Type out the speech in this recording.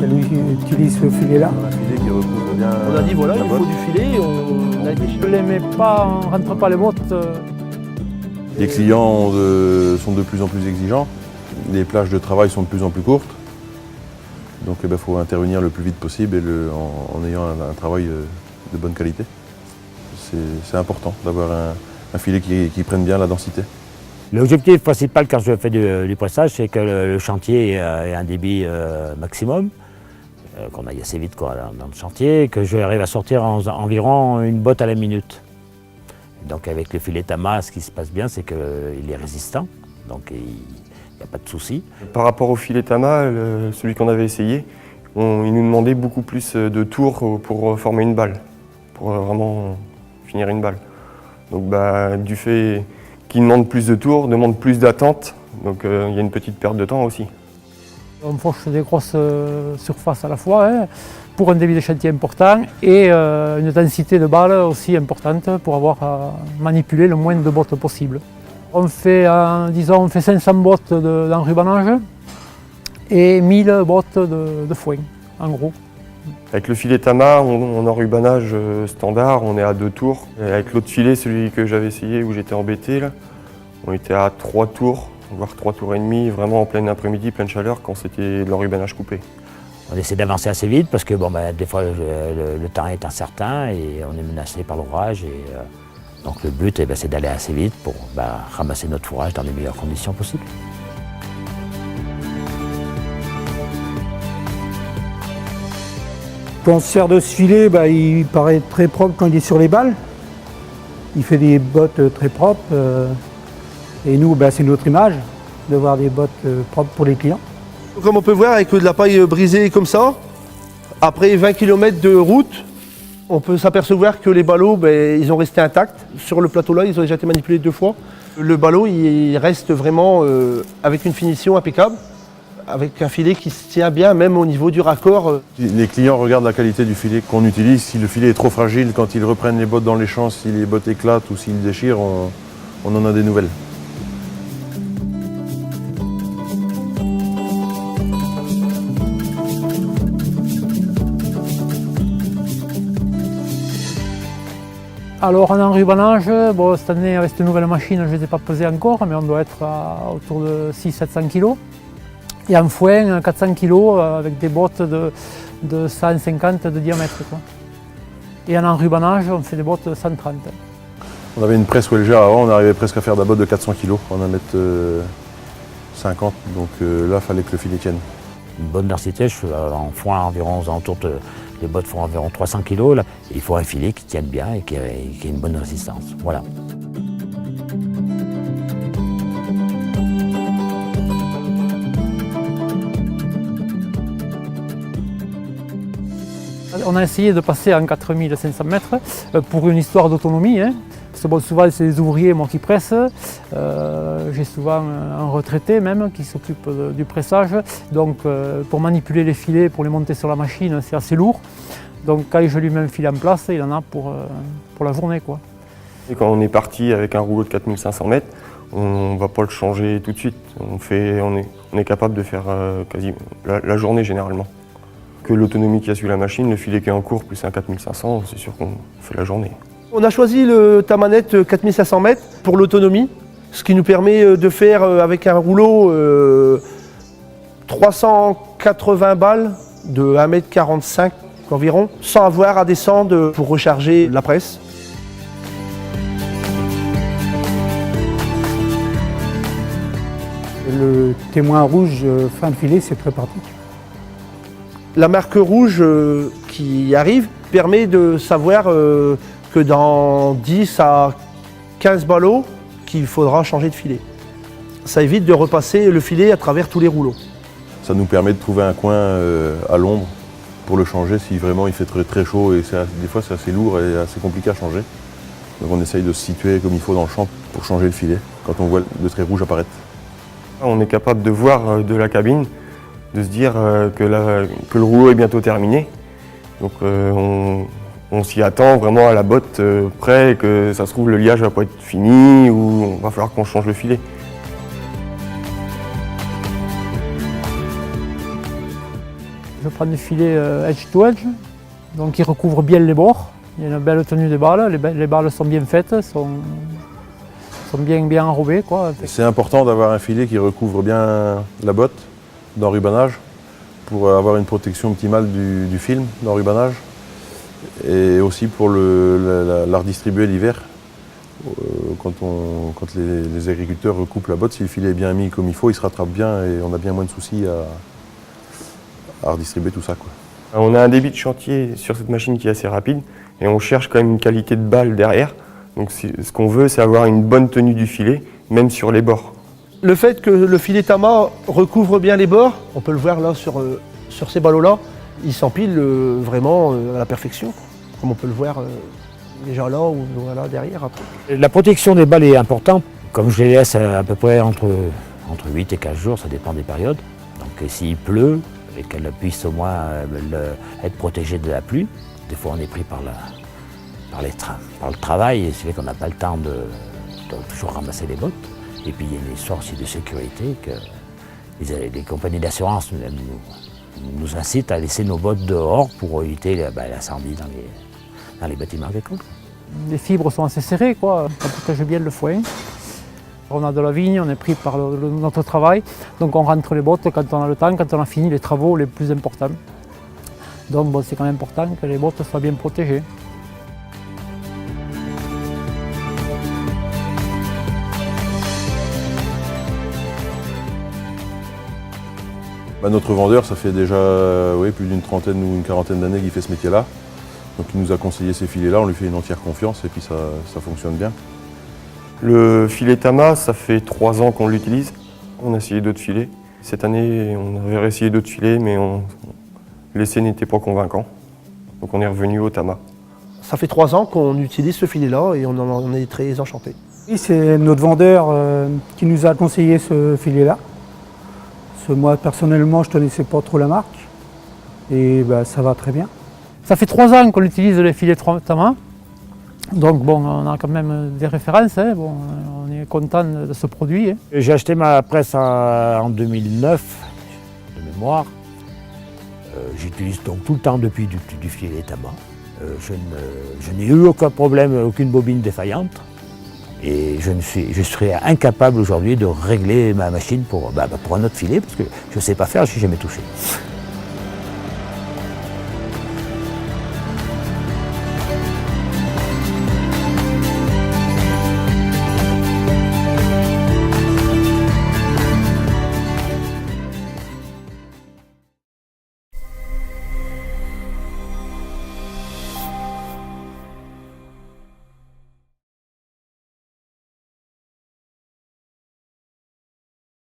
Elle utilise ce filet-là. Un filet qui recouvre bien. On a dit voilà, il faut du filet, Je ne les mets pas, on ne rentre pas les bottes. Les clients sont de plus en plus exigeants. Les plages de travail sont de plus en plus courtes. Donc il faut intervenir le plus vite possible et en ayant un travail de bonne qualité. C'est important d'avoir un filet qui prenne bien la densité. L'objectif principal quand je fais du pressage, c'est que le chantier ait un débit maximum, qu'on aille assez vite dans le chantier, que j'arrive à sortir environ une botte à la minute. Donc avec le filet Tama, ce qui se passe bien, c'est qu'il est résistant, donc il n'y a pas de souci. Par rapport au filet Tama, celui qu'on avait essayé, il nous demandait beaucoup plus de tours pour former une balle, pour vraiment finir une balle. Donc du fait qu'il demande plus de tours, demande plus d'attente, donc il y a une petite perte de temps aussi. On fauche des grosses surfaces à la fois, pour un débit de chantier important et une densité de balles aussi importante pour avoir à manipuler le moins de bottes possible. On fait, on fait 500 bottes d'enrubanage et 1000 bottes de foin, en gros. Avec le filet Tama, en enrubanage standard, on est à 2 tours. Et avec l'autre filet, celui que j'avais essayé où j'étais embêté, là, on était à 3 tours, voire 3 tours et demi, vraiment en plein après-midi, pleine chaleur, quand c'était de l'enrubanage coupé. On essaie d'avancer assez vite parce que des fois le temps est incertain et on est menacé par l'orage. Donc le but c'est d'aller assez vite pour ramasser notre fourrage dans les meilleures conditions possibles. Quand on se sert de ce filet, il paraît très propre quand il est sur les balles. Il fait des bottes très propres. Et nous, c'est notre image de voir des bottes propres pour les clients. Comme on peut voir, avec de la paille brisée comme ça, après 20 km de route, on peut s'apercevoir que les ballots, ils ont resté intacts. Sur le plateau là, ils ont déjà été manipulés 2 fois. Le ballot, il reste vraiment avec une finition impeccable, avec un filet qui se tient bien, même au niveau du raccord. Les clients regardent la qualité du filet qu'on utilise. Si le filet est trop fragile, quand ils reprennent les bottes dans les champs, si les bottes éclatent ou s'ils déchirent, on en a des nouvelles. Alors en enrubanage, cette année avec cette nouvelle machine, je ne les ai pas pesés encore, mais on doit être autour de 600-700 kg. Et en foin, 400 kg avec des bottes de 150 de diamètre. Et en enrubanage, on fait des bottes de 130. On avait une presse Welger avant, on arrivait presque à faire de la botte de 400 kg, on en mettre 50, donc là il fallait que le filet tienne. Une bonne densité, je fais en foin environ aux alentours les bottes font environ 300 kg. Là. Il faut un filet qui tienne bien et qui ait une bonne résistance. Voilà. On a essayé de passer en 4500 mètres pour une histoire d'autonomie. Parce que souvent c'est les ouvriers moi, qui pressent. J'ai souvent un retraité même qui s'occupe du pressage. Donc pour manipuler les filets, pour les monter sur la machine, c'est assez lourd. Donc quand je lui mets un filet en place, il en a pour la journée. Et quand on est parti avec un rouleau de 4500 mètres, on ne va pas le changer tout de suite. On est capable de faire quasi la journée généralement. Que l'autonomie qui a suivi la machine, le filet qui est en cours plus un 4500, c'est sûr qu'on fait la journée. On a choisi le Tamanette 4500 mètres pour l'autonomie, ce qui nous permet de faire avec un rouleau 380 balles de 1,45 m environ, sans avoir à descendre pour recharger la presse. Le témoin rouge fin de filet, c'est très pratique. La marque rouge qui arrive permet de savoir que dans 10 à 15 ballots, qu'il faudra changer de filet. Ça évite de repasser le filet à travers tous les rouleaux. Ça nous permet de trouver un coin à l'ombre pour le changer si vraiment il fait très, très chaud et des fois c'est assez lourd et assez compliqué à changer. Donc on essaye de se situer comme il faut dans le champ pour changer le filet quand on voit le trait rouge apparaître. On est capable de voir de la cabine, de se dire que le rouleau est bientôt terminé. Donc on s'y attend vraiment à la botte près, que ça se trouve le liage va pas être fini ou va falloir qu'on change le filet. Je prends des filets edge to edge, donc ils recouvrent bien les bords. Il y a une belle tenue des balles, les balles sont bien faites, sont bien enrobées, quoi. C'est important d'avoir un filet qui recouvre bien la botte d'enrubanage pour avoir une protection optimale du film d'enrubanage et aussi pour la redistribuer l'hiver. Quand les agriculteurs recoupent la botte, si le filet est bien mis comme il faut, il se rattrape bien et on a bien moins de soucis à redistribuer tout ça, quoi. On a un débit de chantier sur cette machine qui est assez rapide et on cherche quand même une qualité de balle derrière. Donc ce qu'on veut, c'est avoir une bonne tenue du filet, même sur les bords. Le fait que le filet Tama recouvre bien les bords, on peut le voir là sur ces ballots-là, ils s'empilent vraiment à la perfection, comme on peut le voir déjà là ou voilà, derrière après. La protection des balles est importante, comme je les laisse à peu près entre 8 et 15 jours, ça dépend des périodes. Donc s'il pleut, et qu'elle puisse au moins être protégée de la pluie, des fois on est pris par le travail, et c'est vrai qu'on n'a pas le temps de toujours ramasser les bottes. Et puis il y a une histoire aussi de sécurité que les compagnies d'assurance nous incitent à laisser nos bottes dehors pour éviter l'incendie dans les bâtiments agricoles. Les fibres sont assez serrées, quoi. Ça protège bien le foin. On a de la vigne, on est pris par notre travail, donc on rentre les bottes quand on a le temps, quand on a fini les travaux les plus importants. Donc bon, c'est quand même important que les bottes soient bien protégées. Notre vendeur, ça fait déjà plus d'une trentaine ou une quarantaine d'années qu'il fait ce métier-là. Donc il nous a conseillé ces filets-là, on lui fait une entière confiance et puis ça fonctionne bien. Le filet Tama, ça fait 3 ans qu'on l'utilise. On a essayé d'autres filets. Cette année, on avait essayé d'autres filets, mais l'essai n'était pas convaincant. Donc on est revenu au Tama. Ça fait 3 ans qu'on utilise ce filet-là et on est très enchantés. Oui, c'est notre vendeur qui nous a conseillé ce filet-là. Moi, personnellement, je ne connaissais pas trop la marque et ça va très bien. Ça fait 3 ans qu'on utilise les filets Tama. Donc bon, on a quand même des références, hein. Bon, on est content de ce produit. Hein. J'ai acheté ma presse en 2009, de mémoire. J'utilise donc tout le temps depuis du filet Tama. Je n'ai eu aucun problème, aucune bobine défaillante. Et je serais incapable aujourd'hui de régler ma machine pour un autre filet parce que je ne sais pas faire, je n'ai jamais touché.